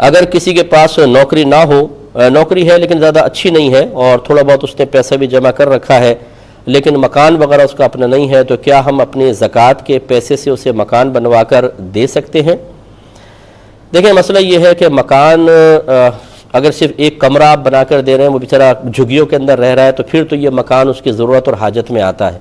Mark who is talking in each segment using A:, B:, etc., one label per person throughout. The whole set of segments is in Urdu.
A: اگر کسی کے پاس نوکری نہ ہو، نوکری ہے لیکن زیادہ اچھی نہیں ہے اور تھوڑا بہت اس نے پیسہ بھی جمع کر رکھا ہے لیکن مکان وغیرہ اس کا اپنا نہیں ہے، تو کیا ہم اپنے زکوٰۃ کے پیسے سے اسے مکان بنوا کر دے سکتے ہیں؟ دیکھیں مسئلہ یہ ہے کہ مکان اگر صرف ایک کمرہ آپ بنا کر دے رہے ہیں، وہ بیچارہ جھگیوں کے اندر رہ رہا ہے، تو پھر تو یہ مکان اس کی ضرورت اور حاجت میں آتا ہے۔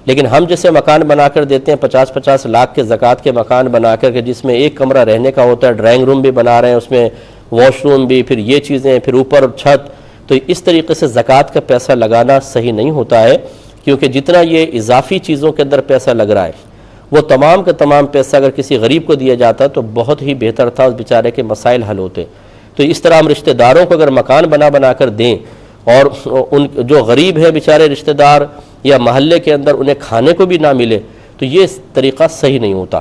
A: لیکن ہم جسے مکان بنا کر دیتے ہیں 50-50 لاکھ کے زکوٰۃ کے مکان بنا کر کے، جس میں ایک کمرہ رہنے کا ہوتا ہے، ڈرائنگ روم بھی بنا رہے ہیں، اس میں واش روم بھی، پھر یہ چیزیں، پھر اوپر چھت، تو اس طریقے سے زکوٰۃ کا پیسہ لگانا صحیح نہیں ہوتا ہے، کیونکہ جتنا یہ اضافی چیزوں کے اندر پیسہ لگ رہا ہے وہ تمام کا تمام پیسہ اگر کسی غریب کو دیا جاتا تو بہت ہی بہتر تھا، اس بیچارے کے مسائل حل ہوتے۔ تو اس طرح ہم رشتہ داروں کو اگر مکان بنا کر دیں اور ان جو غریب ہیں بیچارے رشتہ دار یا محلے کے اندر انہیں کھانے کو بھی نہ ملے، تو یہ طریقہ صحیح نہیں ہوتا۔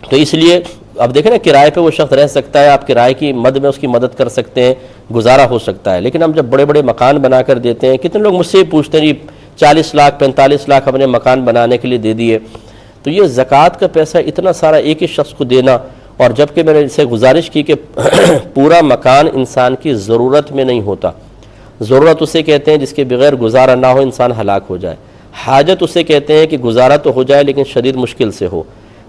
A: تو اس لیے اب دیکھیں نا، کرائے پہ وہ شخص رہ سکتا ہے، آپ کرائے کی مد میں اس کی مدد کر سکتے ہیں، گزارا ہو سکتا ہے، لیکن ہم جب بڑے بڑے مکان بنا کر دیتے ہیں، کتنے لوگ مجھ سے پوچھتے ہیں جی 40 لاکھ 45 لاکھ ہم نے مکان بنانے کے لیے دے دیے، تو یہ زکوٰۃ کا پیسہ اتنا سارا ایک ہی شخص کو دینا، اور جبکہ میں نے اسے گزارش کی کہ پورا مکان انسان کی ضرورت میں نہیں ہوتا۔ ضرورت اسے کہتے ہیں جس کے بغیر گزارا نہ ہو، انسان ہلاک ہو جائے۔ حاجت اسے کہتے ہیں کہ گزارا تو ہو جائے لیکن شدید مشکل سے ہو۔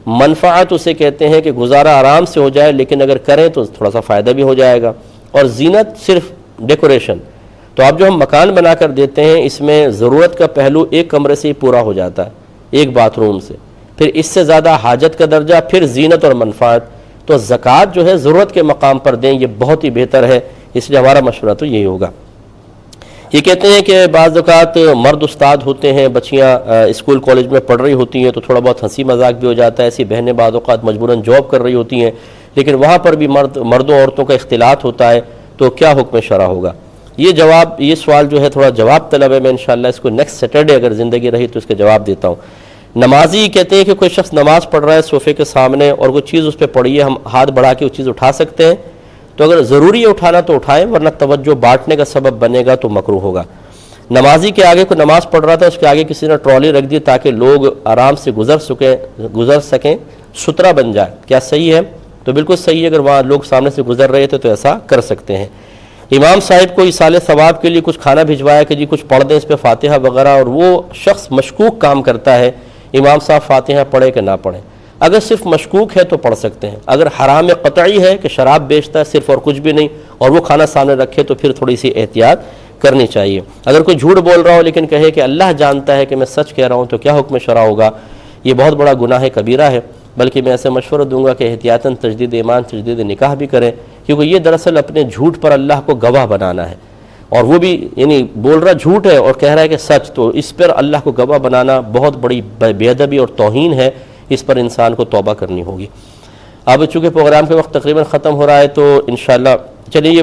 A: منفعت اسے کہتے ہیں کہ گزارا آرام سے ہو جائے لیکن اگر کریں تو تھوڑا سا فائدہ بھی ہو جائے گا۔ اور زینت صرف ڈیکوریشن۔ تو اب جو ہم مکان بنا کر دیتے ہیں، اس میں ضرورت کا پہلو ایک کمرے سے ہی پورا ہو جاتا ہے، ایک باتھ روم سے، پھر اس سے زیادہ حاجت کا درجہ، پھر زینت اور منفعت۔ تو زکوٰۃ جو ہے ضرورت کے مقام پر دیں، یہ بہت ہی بہتر ہے، اس لیے ہمارا مشورہ تو یہی ہوگا۔ یہ کہتے ہیں کہ بعض اوقات مرد استاد ہوتے ہیں، بچیاں اسکول کالج میں پڑھ رہی ہوتی ہیں، تو تھوڑا بہت ہنسی مذاق بھی ہو جاتا ہے، ایسی بہنیں بعض اوقات مجبوراً جاب کر رہی ہوتی ہیں، لیکن وہاں پر بھی مردوں عورتوں کا اختلاط ہوتا ہے، تو کیا حکم شرع ہوگا؟ یہ سوال جو ہے تھوڑا جواب طلب ہے، میں انشاءاللہ اس کو نیکسٹ سیٹرڈے اگر زندگی رہی تو اس کا جواب دیتا ہوں۔ نمازی کہتے ہیں کہ کوئی شخص نماز پڑھ رہا ہے صوفے کے سامنے اور کوئی چیز اس پہ پڑی ہے، ہم ہاتھ بڑھا کے وہ چیز اٹھا سکتے ہیں؟ تو اگر ضروری ہے اٹھانا تو اٹھائیں، ورنہ توجہ بانٹنے کا سبب بنے گا تو مکروہ ہوگا۔ نمازی کے آگے کوئی نماز پڑھ رہا تھا، اس کے آگے کسی نے ٹرالی رکھ دی تاکہ لوگ آرام سے گزر سکیں، سترا بن جائے، کیا صحیح ہے؟ تو بالکل صحیح ہے، اگر وہاں لوگ سامنے سے گزر رہے تھے تو ایسا کر سکتے ہیں۔ امام صاحب کو ایصال ثواب کے لیے کچھ کھانا بھجوایا کہ جی کچھ پڑھ دیں اس پہ فاتحہ وغیرہ، اور وہ شخص مشکوک کام کرتا ہے، امام صاحب فاتحہ پڑھے کہ نہ پڑھیں۔ اگر صرف مشکوک ہے تو پڑھ سکتے ہیں، اگر حرام قطعی ہے کہ شراب بیچتا ہے صرف اور کچھ بھی نہیں، اور وہ کھانا سامنے رکھے، تو پھر تھوڑی سی احتیاط کرنی چاہیے۔ اگر کوئی جھوٹ بول رہا ہو لیکن کہے کہ اللہ جانتا ہے کہ میں سچ کہہ رہا ہوں، تو کیا حکم شرع ہوگا؟ یہ بہت بڑا گناہ کبیرہ ہے، بلکہ میں ایسے مشورہ دوں گا کہ احتیاطاً تجدید ایمان، تجدید نکاح بھی کریں، کیونکہ یہ دراصل اپنے جھوٹ پر اللہ کو گواہ بنانا ہے، اور وہ بھی یعنی بول رہا جھوٹ ہے اور کہہ رہا ہے کہ سچ، تو اس پر اللہ کو گواہ بنانا بہت بڑی بے ادبی اور توہین ہے، اس پر انسان کو توبہ کرنی ہوگی۔ اب چونکہ پروگرام کے وقت تقریباً ختم ہو رہا ہے تو انشاءاللہ چلیے